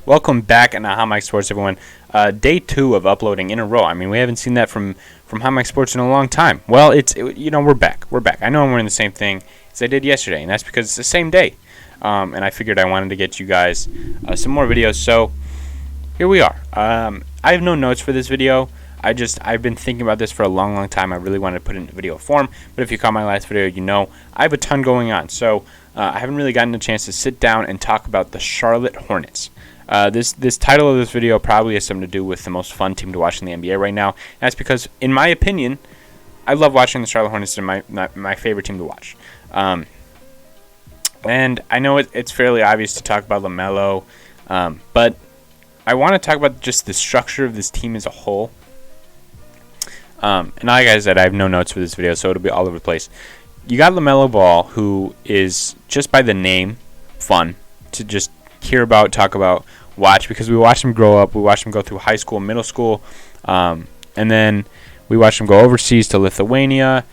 Welcome back on Hot Mike Sports, everyone. Day 2 of uploading in a row. I mean, we haven't seen that from Hot Mike Sports in a long time. Well, we're back. We're back. I know I'm wearing the same thing as I did yesterday, and that's because it's the same day. And I figured I wanted to get you guys some more videos. So here we are. I have no notes for this video. I've been thinking about this for a long time. I really wanted to put it in video form, but if you caught my last video, you know I have a ton going on. So I haven't really gotten a chance to sit down and talk about the Charlotte Hornets. This title of this video probably has something to do with the most fun team to watch in the NBA right now. And that's because, in my opinion, I love watching the Charlotte Hornets. They're my favorite team to watch. And I know it's fairly obvious to talk about LaMelo, but I want to talk about just the structure of this team as a whole. And like I said, I have no notes for this video, so it'll be all over the place. You got LaMelo Ball, who is, just by the name, fun to just hear about, talk about, watch, because we watched him grow up. We watched him go through high school, middle school, and then we watched him go overseas to Lithuania,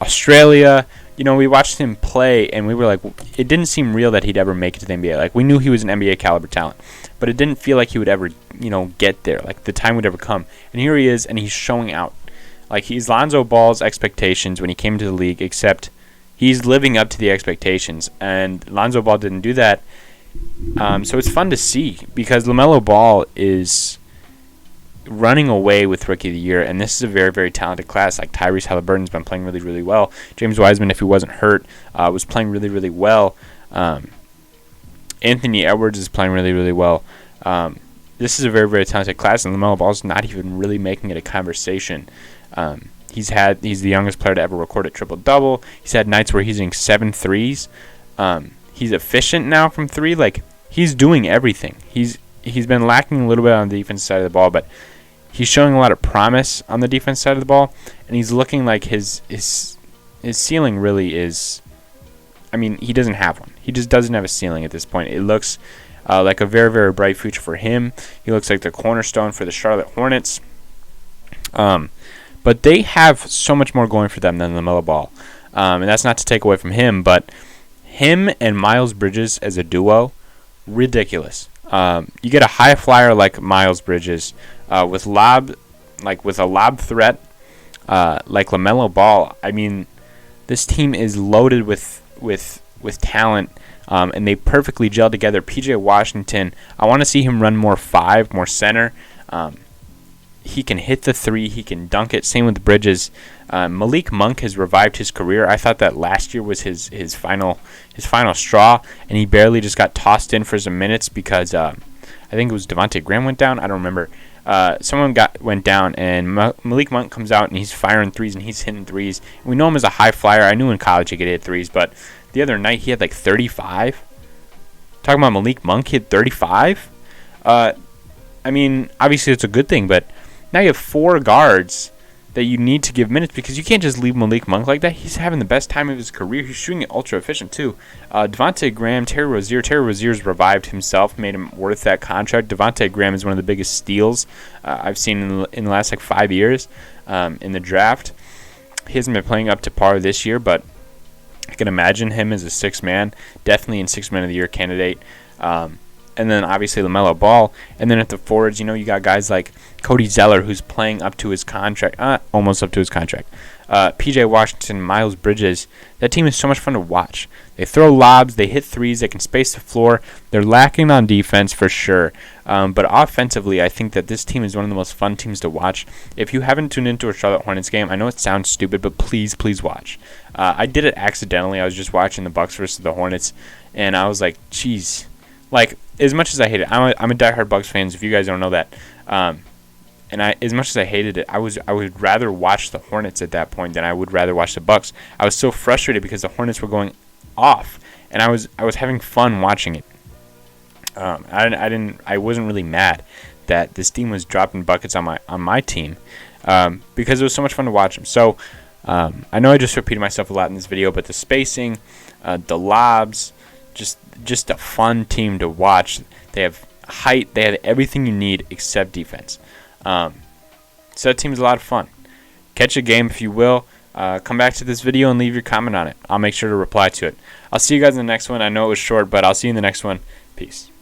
Australia. You know, we watched him play, and we were like, it didn't seem real that he'd ever make it to the NBA. Like, we knew he was an NBA caliber talent, but it didn't feel like he would ever, get there. Like, the time would ever come. And here he is, and he's showing out. Like, he's Lonzo Ball's expectations when he came into the league, except he's living up to the expectations, and Lonzo Ball didn't do that. So it's fun to see, because LaMelo Ball is running away with Rookie of the Year, and this is a very, very talented class. Like, Tyrese Halliburton's been playing really, really well. James Wiseman, if he wasn't hurt, was playing really, really well. Anthony Edwards is playing really, really well. This is a very, very talented class, and LaMelo Ball's not even really making it a conversation. He's the youngest player to ever record a triple-double. He's had nights where he's hitting 7 threes. He's efficient now from 3. Like, he's doing everything. He's been lacking a little bit on the defense side of the ball, but he's showing a lot of promise on the defense side of the ball, and he's looking like his ceiling really is. I mean, he doesn't have one. He just doesn't have a ceiling at this point. It looks like a very, very bright future for him. He looks like the cornerstone for the Charlotte Hornets. But they have so much more going for them than LaMelo Ball. And that's not to take away from him, but him and Miles Bridges as a duo, ridiculous. You get a high flyer like Miles Bridges with a lob threat like LaMelo Ball. I mean, this team is loaded with talent, and they perfectly gel together. PJ Washington, I want to see him run more 5, more center. He can hit the 3. He can dunk it. Same with Bridges. Malik Monk has revived his career. I thought that last year was his final straw, and he barely just got tossed in for some minutes because I think it was Devontae Graham went down. I don't remember. Someone went down, and Malik Monk comes out, and he's firing 3s, and he's hitting 3s. And we know him as a high flyer. I knew in college he could hit 3s, but the other night he had like 35. Talking about Malik Monk, he had 35. I mean, obviously it's a good thing, but now you have 4 guards that you need to give minutes, because you can't just leave Malik Monk like that. He's having the best time of his career. He's shooting it ultra efficient too. Devontae Graham, Terry Rozier's revived himself, made him worth that contract. Devontae Graham is one of the biggest steals I've seen in the last 5 years in the draft. He hasn't been playing up to par this year, but I can imagine him as a 6th man, definitely in 6th man of the year candidate. And then obviously LaMelo Ball. And then at the forwards, you got guys like Cody Zeller, who's playing up to his contract, almost up to his contract. PJ Washington, Miles Bridges. That team is so much fun to watch. They throw lobs, they hit 3s, they can space the floor. They're lacking on defense for sure. But offensively, I think that this team is one of the most fun teams to watch. If you haven't tuned into a Charlotte Hornets game, I know it sounds stupid, but please watch. I did it accidentally. I was just watching the Bucks versus the Hornets, and I was like, geez. Like, as much as I hate it, I'm a diehard Bucks fan, if you guys don't know that. As much as I hated it, I would rather watch the Hornets at that point than I would rather watch the Bucks. I was so frustrated because the Hornets were going off, and I was having fun watching it. I wasn't really mad that this team was dropping buckets on my team, because it was so much fun to watch them. So I know I just repeated myself a lot in this video, but the spacing, the lobs, just a fun team to watch. They have height. They have everything you need except defense. So that team is a lot of fun. Catch a game if you will. Come back to this video and leave your comment on it. I'll make sure to reply to it. I'll see you guys in the next one. I know it was short, but I'll see you in the next one. Peace.